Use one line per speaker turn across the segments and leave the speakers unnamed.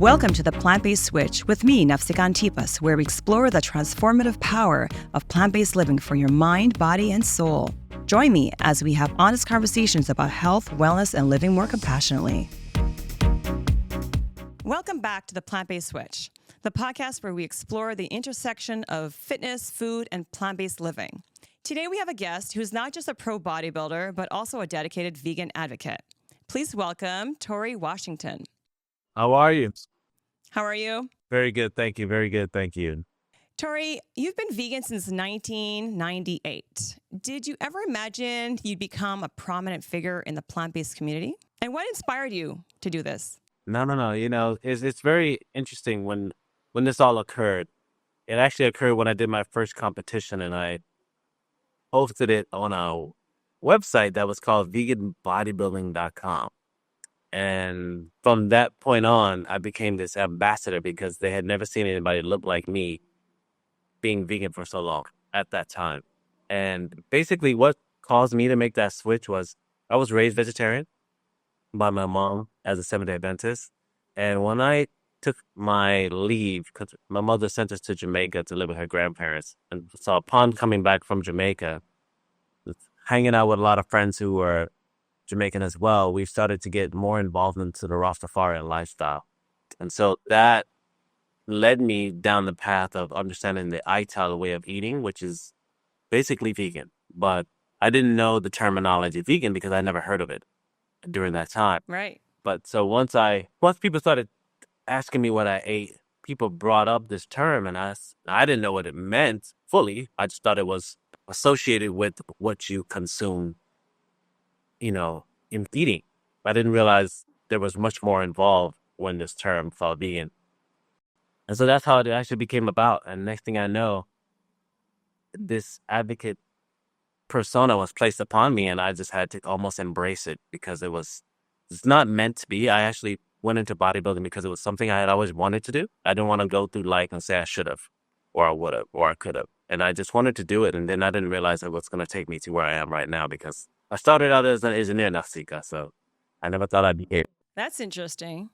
Welcome to the Plant-Based Switch with me, Nafsika Antipas, where we explore the transformative power of plant-based living for your mind, body, and soul. Join me as we have honest conversations about health, wellness, and living more compassionately. Welcome back to the Plant-Based Switch, the podcast where we explore the intersection of fitness, food, and plant-based living. Today we have a guest who's not just a pro bodybuilder, but also a dedicated vegan advocate. Please welcome Torre Washington.
How are you?
How are you?
Very good. Thank you. Very good. Thank you.
Torre, you've been vegan since 1998. Did you ever imagine you'd become a prominent figure in the plant-based community? And what inspired you to do this?
No. You know, it's very interesting when this all occurred. It actually occurred when I did my first competition, and I hosted it on a website that was called veganbodybuilding.com. And from that point on, I became this ambassador because they had never seen anybody look like me being vegan for so long at that time. And basically what caused me to make that switch was I was raised vegetarian by my mom as a Seventh Day Adventist. And when I took my leave, because my mother sent us to Jamaica to live with her grandparents, and so upon coming back from Jamaica, hanging out with a lot of friends who were Jamaican as well, we started to get more involved into the Rastafarian lifestyle. And so that led me down the path of understanding the ITAL way of eating, which is basically vegan. But I didn't know the terminology vegan because I never heard of it during that time.
Right.
But so once people started asking me what I ate, people brought up this term, and I didn't know what it meant fully. I just thought it was associated with what you consume, in eating. I didn't realize there was much more involved when this term called vegan. And so that's how it actually became about. And next thing I know, this advocate persona was placed upon me, and I just had to almost embrace it because it's not meant to be. I actually went into bodybuilding because it was something I had always wanted to do. I didn't want to go through life and say I should have, or I would have, or I could have. And I just wanted to do it. And then I didn't realize it was going to take me to where I am right now, because I started out as an engineer, Nafsika, so I never thought I'd be here.
That's interesting.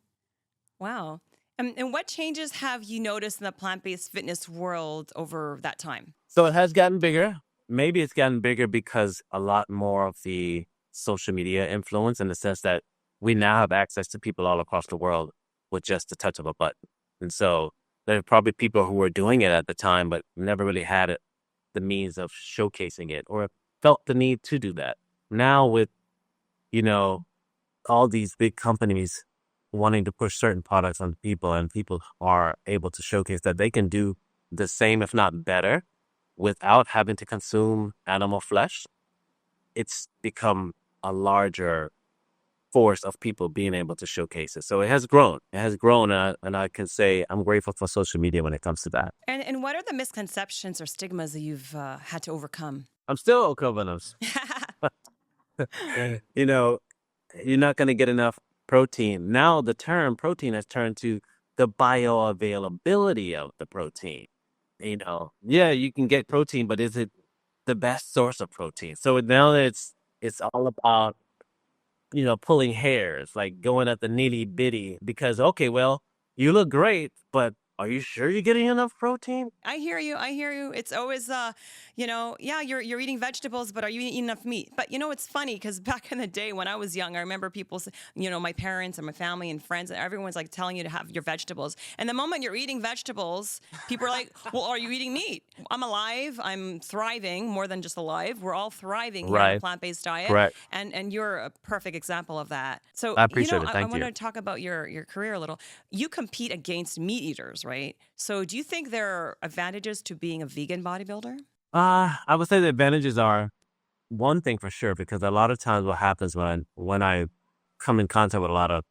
Wow. And what changes have you noticed in the plant-based fitness world over that time?
So it has gotten bigger. Maybe it's gotten bigger because a lot more of the social media influence, in the sense that we now have access to people all across the world with just the touch of a button. And so there are probably people who were doing it at the time, but never really had the means of showcasing it or felt the need to do that. Now with, all these big companies wanting to push certain products on people, and people are able to showcase that they can do the same, if not better, without having to consume animal flesh, it's become a larger force of people being able to showcase it. So it has grown. And I can say I'm grateful for social media when it comes to that.
And what are the misconceptions or stigmas that you've had to overcome?
I'm still overcoming those. You're not going to get enough protein. Now the term protein has turned to the bioavailability of the protein. You can get protein, but is it the best source of protein? So now it's all about, pulling hairs, like going at the nitty bitty, because, okay, well, you look great, but are you sure you're getting enough protein?
I hear you. It's always, you're eating vegetables, but are you eating enough meat? But, it's funny because back in the day when I was young, I remember people say, my parents and my family and friends, and everyone's like telling you to have your vegetables. And the moment you're eating vegetables, people are like, well, are you eating meat? I'm alive. I'm thriving, more than just alive. We're all thriving here on a plant-based diet.
Correct.
And you're a perfect example of that. So
I appreciate it. Thank you.
I want to talk about your career a little. You compete against meat eaters, right? So do you think there are advantages to being a vegan bodybuilder?
I would say the advantages are one thing for sure, because a lot of times what happens when I come in contact with a lot of,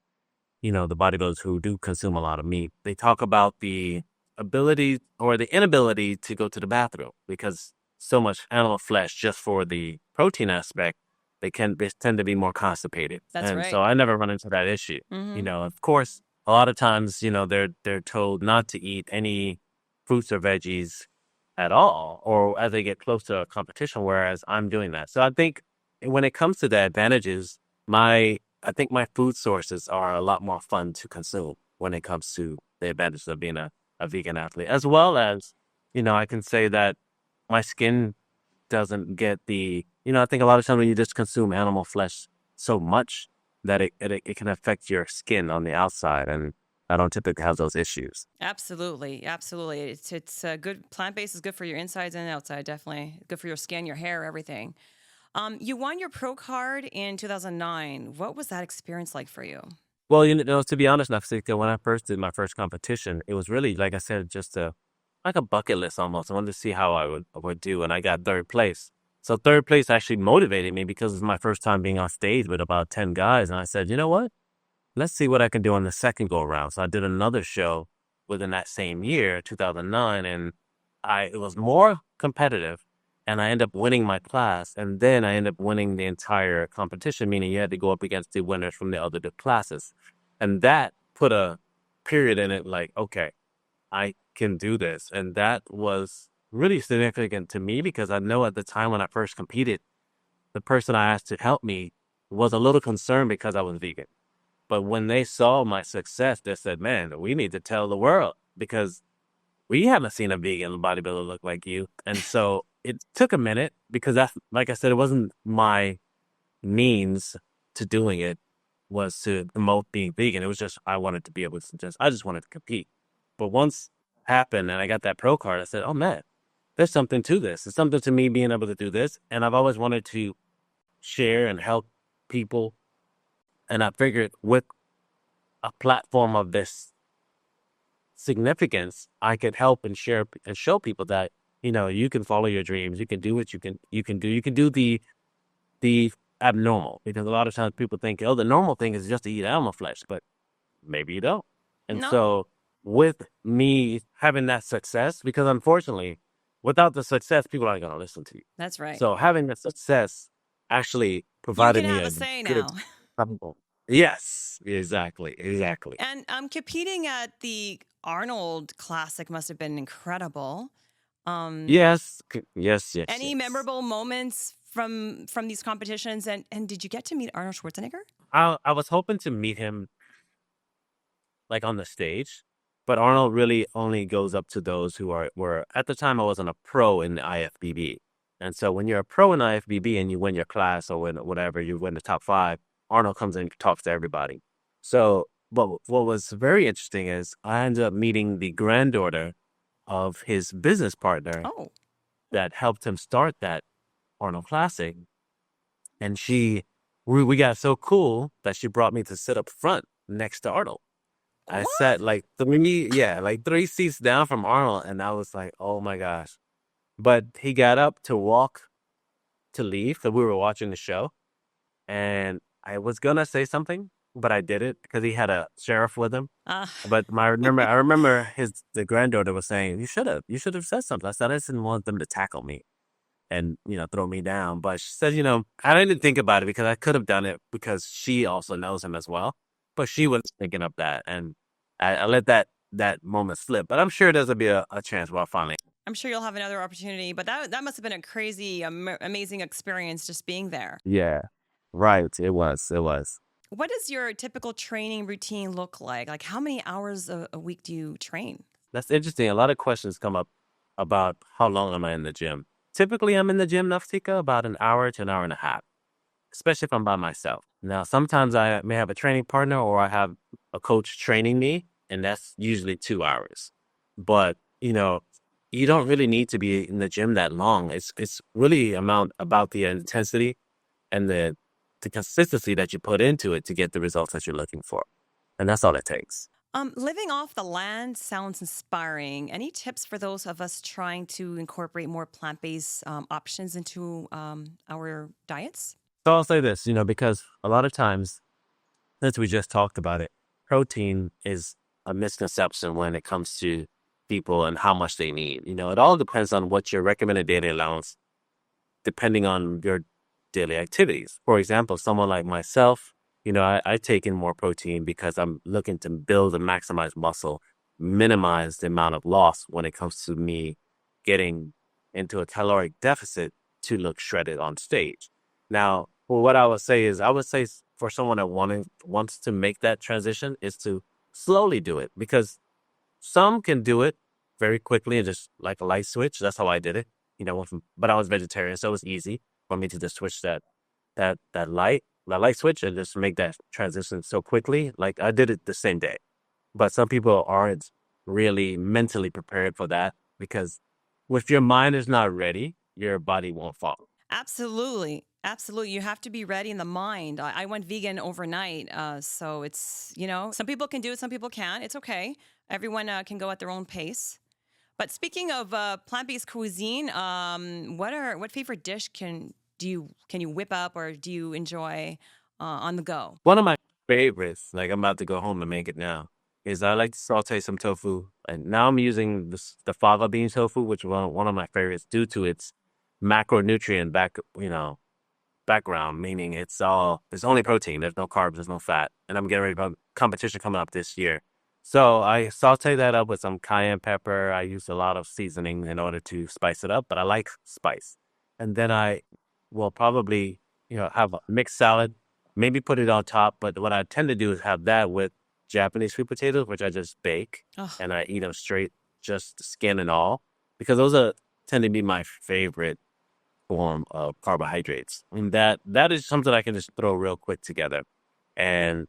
the bodybuilders who do consume a lot of meat, they talk about the ability or the inability to go to the bathroom because so much animal flesh just for the protein aspect, they tend to be more constipated.
That's right.
So I never run into that issue.
Mm-hmm.
Of course, a lot of times, they're told not to eat any fruits or veggies at all, or as they get close to a competition, whereas I'm doing that. So I think when it comes to the advantages, I think my food sources are a lot more fun to consume. when it comes to the advantages of being a vegan athlete, as well as, I can say that my skin doesn't get I think a lot of times when you just consume animal flesh so much that it can affect your skin on the outside. And I don't typically have those issues.
Absolutely, absolutely. It's good. Plant based is good for your insides and outside. Definitely good for your skin, your hair, everything. You won your pro card in 2009. What was that experience like for you?
Well, to be honest, Nafsika, when I first did my first competition, it was really, like I said, just like a bucket list almost. I wanted to see how I would do, and I got third place. So third place actually motivated me because it's my first time being on stage with about 10 guys. And I said, you know what? Let's see what I can do on the second go around. So I did another show within that same year, 2009, and it was more competitive, and I ended up winning my class, and then I ended up winning the entire competition, meaning you had to go up against the winners from the other classes. And that put a period in it, like, okay, I can do this. And that was really significant to me because I know at the time when I first competed, the person I asked to help me was a little concerned because I was vegan. But when they saw my success, they said, man, we need to tell the world because we haven't seen a vegan bodybuilder look like you. And so it took a minute because that's, like I said, it wasn't my means to doing it was to promote being vegan. It was just, I wanted to be able to I just wanted to compete. But once it happened and I got that pro card, I said, oh man, there's something to this. It's something to me being able to do this. And I've always wanted to share and help people. And I figured with a platform of this significance, I could help and share and show people that, you can follow your dreams. You can do what you can do. You can do the abnormal, because a lot of times people think, oh, the normal thing is just to eat animal flesh, but maybe you don't. And
No,
so with me having that success, because unfortunately, without the success, people aren't going to listen to you.
that's right.
So having the success actually
You
provided
can
me
have
a
a say
good
now.
example. Yes, exactly.
And competing at the Arnold Classic must have been incredible. Um,
Yes.
any memorable moments from these competitions? And did you get to meet Arnold Schwarzenegger?
I was hoping to meet him like on the stage, but Arnold really only goes up to those who were at the time I wasn't a pro in the IFBB. And so when you're a pro in IFBB and you win your class or win whatever, you win the top 5, Arnold comes in and talks to everybody. So what was very interesting is I ended up meeting the granddaughter of his business partner
Oh,
that helped him start that Arnold Classic. And we got so cool that she brought me to sit up front next to Arnold. I
what?
sat like three seats down from Arnold, and I was like, oh my gosh. But he got up to walk to leave, so we were watching the show, and I was gonna say something, but I didn't because he had a sheriff with him.
Uh,
But I remember the granddaughter was saying, you should have said something. I said I just didn't want them to tackle me and throw me down. But she said, I didn't think about it because I could have done it because she also knows him as well. But she was thinking of that, and I let that moment slip. But I'm sure there'll be a chance where I finally.
I'm sure you'll have another opportunity, but that must have been a crazy, amazing experience just being there.
Yeah, right. It was.
What does your typical training routine look like? Like, how many hours a week do you train?
That's interesting. A lot of questions come up about how long am I in the gym. Typically, I'm in the gym, Naftika, about an hour to an hour and a half, especially if I'm by myself. Now, sometimes I may have a training partner or I have a coach training me, and that's usually 2 hours. But, you don't really need to be in the gym that long. It's really about the intensity and the consistency that you put into it to get the results that you're looking for. And that's all it takes.
Living off the land sounds inspiring. Any tips for those of us trying to incorporate more plant-based options into our diets?
So I'll say this, because a lot of times, since we just talked about it, protein is a misconception when it comes to people and how much they need. It all depends on what your recommended daily allowance, depending on your daily activities. For example, someone like myself, I take in more protein because I'm looking to build and maximize muscle, minimize the amount of loss when it comes to me getting into a caloric deficit to look shredded on stage. Now, what I would say for someone that wants to make that transition is to slowly do it, because some can do it very quickly and just like a light switch. That's how I did it. But I was vegetarian, so it was easy for me to just switch that light switch and just make that transition so quickly. Like I did it the same day. But some people aren't really mentally prepared for that, because if your mind is not ready, your body won't follow.
Absolutely. Absolutely. You have to be ready in the mind. I went vegan overnight. So it's, some people can do it, some people can't. It's okay. Everyone can go at their own pace. But speaking of plant-based cuisine, what favorite dish can you whip up or do you enjoy on the go?
One of my favorites, like I'm about to go home and make it now, is I like to saute some tofu. And now I'm using the fava bean tofu, which is one of my favorites due to its macronutrient background, meaning there's only protein, there's no carbs, there's no fat. And I'm getting ready for a competition coming up this year. So I saute that up with some cayenne pepper. I use a lot of seasoning in order to spice it up, but I like spice. And then I will probably, have a mixed salad, maybe put it on top. But what I tend to do is have that with Japanese sweet potatoes, which I just bake
Oh,
and I eat them straight, just the skin and all, because tend to be my favorite form of carbohydrates. And that is something I can just throw real quick together. And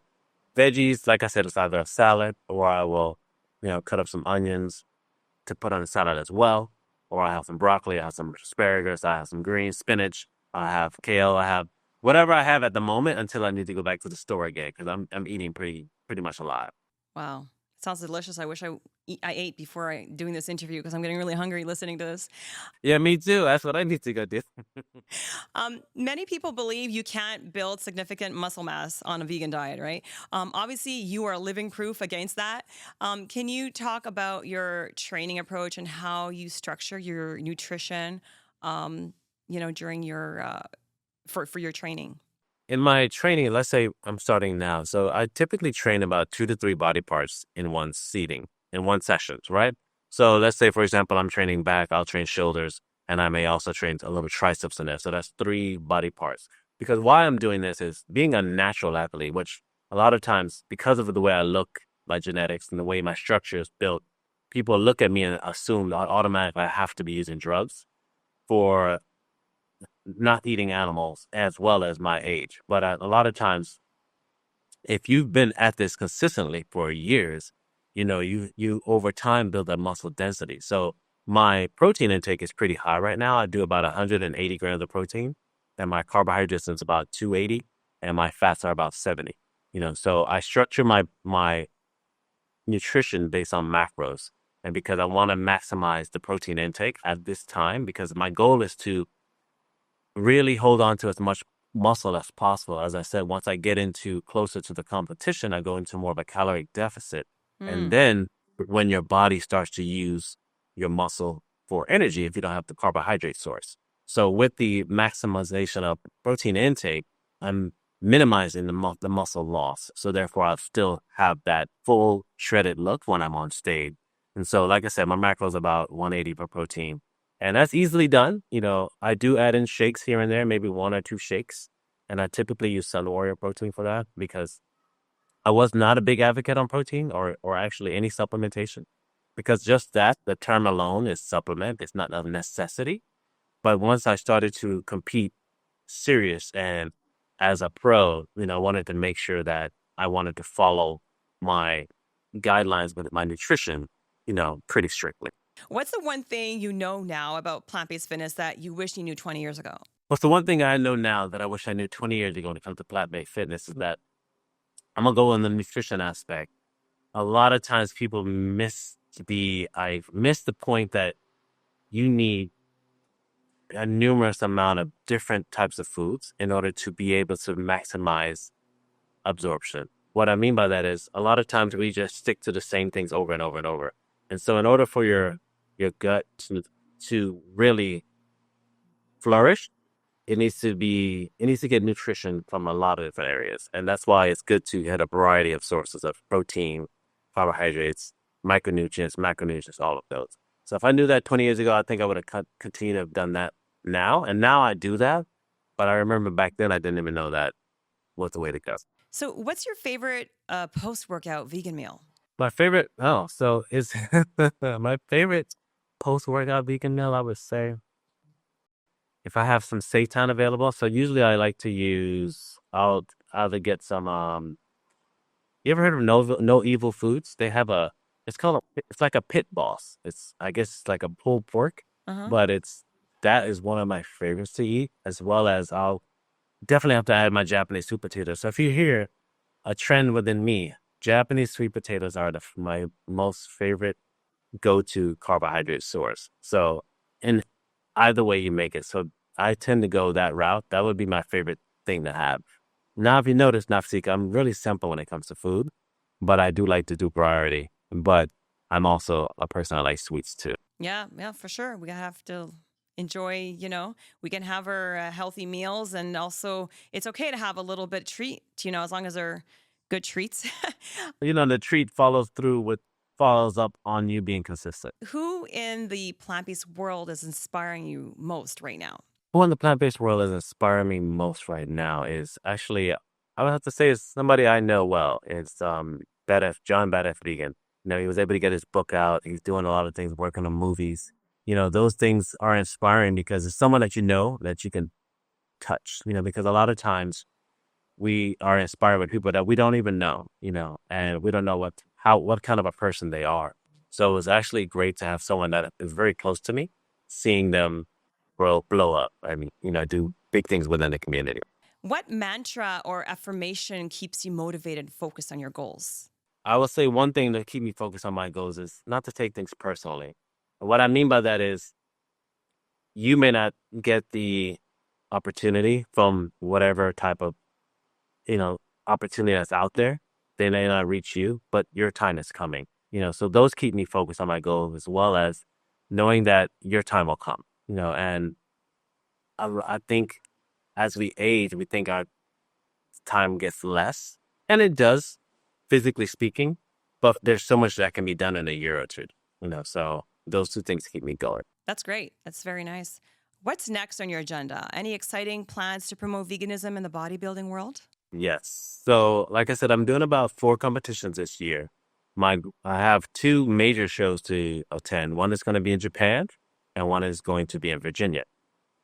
veggies, like I said, it's either a salad, or I will, cut up some onions to put on the salad as well. Or I have some broccoli, I have some asparagus, I have some green spinach, I have kale, I have whatever I have at the moment until I need to go back to the store again, because I'm eating pretty much a lot.
wow. Sounds delicious. I wish I ate before doing this interview because I'm getting really hungry listening to this.
Yeah, me too. That's what I need to go do.
Many people believe you can't build significant muscle mass on a vegan diet, right? Obviously, you are living proof against that. Can you talk about your training approach and how you structure your nutrition, during your for your training?
In my training, let's say I'm starting now. So I typically train about 2 to 3 body parts in one seating, in one sessions, right? So let's say, for example, I'm training back, I'll train shoulders, and I may also train a little triceps in there. So that's 3 body parts. Because why I'm doing this is being a natural athlete, which a lot of times, because of the way I look, my genetics, and the way my structure is built, people look at me and assume that automatically I have to be using drugs for not eating animals as well as my age. But a lot of times, if you've been at this consistently for years, you over time build that muscle density. So my protein intake is pretty high right now. I do about 180 grams of protein, and my carbohydrates is about 280, and my fats are about 70. So I structure my nutrition based on macros, and because I want to maximize the protein intake at this time, because my goal is to really hold on to as much muscle as possible. As I said, once I get into closer to the competition, I go into more of a caloric deficit. And
Mm.
then when your body starts to use your muscle for energy, if you don't have the carbohydrate source. So with the maximization of protein intake, I'm minimizing the muscle loss. So therefore, I'll still have that full shredded look when I'm on stage. And so, like I said, my macro is about 180 per protein. And that's easily done. I do add in shakes here and there, maybe 1 or 2 shakes. And I typically use Sun Warrior protein for that, because I was not a big advocate on protein or actually any supplementation, because just that, the term alone is supplement. It's not a necessity. But once I started to compete serious and as a pro, I wanted to make sure that I wanted to follow my guidelines with my nutrition, pretty strictly.
What's the one thing you know now about plant-based fitness that you wish you knew 20 years ago?
What's the one thing I know now that I wish I knew 20 years ago when it comes to plant-based fitness is that I'm going to go on the nutrition aspect. A lot of times people I miss the point that you need a numerous amount of different types of foods in order to be able to maximize absorption. What I mean by that is a lot of times we just stick to the same things over and over and over. And so in order for your gut to really flourish, it needs to get nutrition from a lot of different areas. And that's why it's good to get a variety of sources of protein, carbohydrates, micronutrients, macronutrients, all of those. So if I knew that 20 years ago, I think I would have continued to have done that now. And now I do that. But I remember back then I didn't even know that was the way to go.
So, what's your favorite post-workout vegan meal?
My favorite, so is my favorite post-workout vegan meal, I would say, if I have some seitan available. So usually I like to I'll either get some, you ever heard of No Evil Foods? They have it's like a pit boss. I guess it's like a pulled pork,
Uh-huh.
but that is one of my favorites to eat, as well as I'll definitely have to add my Japanese sweet potatoes. So if you hear a trend within me, Japanese sweet potatoes are my most favorite go-to carbohydrate source. So in either way you make it. So I tend to go that route. That would be my favorite thing to have. Now, if you notice, Nafsik, I'm really simple when it comes to food, but I do like to do priority. But I'm also a person that likes sweets too.
Yeah, yeah, for sure. We have to enjoy, we can have our healthy meals, and also it's okay to have a little bit treat, as long as they're good treats.
The treat follows up on you being consistent.
Who in the plant-based world is inspiring you most right now?
Who in the plant-based world is inspiring me most right now is actually, I would have to say, is somebody I know well. It's John Badaff Vegan. He was able to get his book out. He's doing a lot of things, working on movies. Those things are inspiring because it's someone that that you can touch, because a lot of times we are inspired with people that we don't even know, and we don't know what kind of a person they are. So it was actually great to have someone that is very close to me, seeing them blow up. I mean, do big things within the community.
What mantra or affirmation keeps you motivated and focused on your goals?
I would say one thing to keep me focused on my goals is not to take things personally. What I mean by that is you may not get the opportunity from whatever type of, opportunity that's out there. They may not reach you, but your time is coming. So those keep me focused on my goals, as well as knowing that your time will come. And I think as we age, we think our time gets less, and it does, physically speaking, but there's so much that can be done in a year or two, so those two things keep me going.
That's great. That's very nice. What's next on your agenda? Any exciting plans to promote veganism in the bodybuilding world?
Yes. So, like I said, I'm doing about 4 competitions this year. I have 2 major shows to attend. One is going to be in Japan, and one is going to be in Virginia.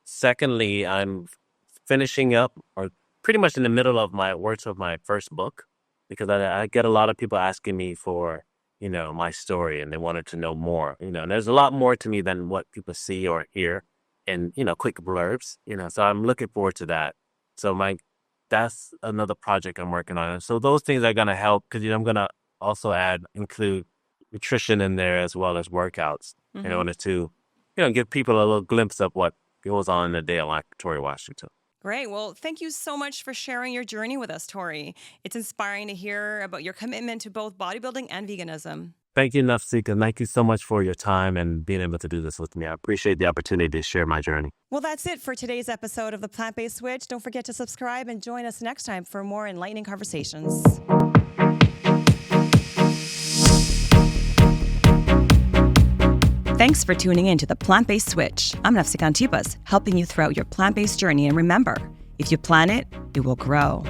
Secondly, I'm finishing up, or pretty much in the middle of my works of my first book, because I get a lot of people asking me for, my story, and they wanted to know more. And there's a lot more to me than what people see or hear in, quick blurbs. So I'm looking forward to that. So that's another project I'm working on. And so those things are going to help, because, I'm going to also include nutrition in there as well as workouts in order to, give people a little glimpse of what goes on in the day like Torre Washington.
Great. Well, thank you so much for sharing your journey with us, Torre. It's inspiring to hear about your commitment to both bodybuilding and veganism.
Thank you, Nafsik, and thank you so much for your time and being able to do this with me. I appreciate the opportunity to share my journey.
Well, that's it for today's episode of The Plant-Based Switch. Don't forget to subscribe and join us next time for more enlightening conversations. Thanks for tuning in to The Plant-Based Switch. I'm Nafsik Antipas, helping you throughout your plant-based journey. And remember, if you plan it, it will grow.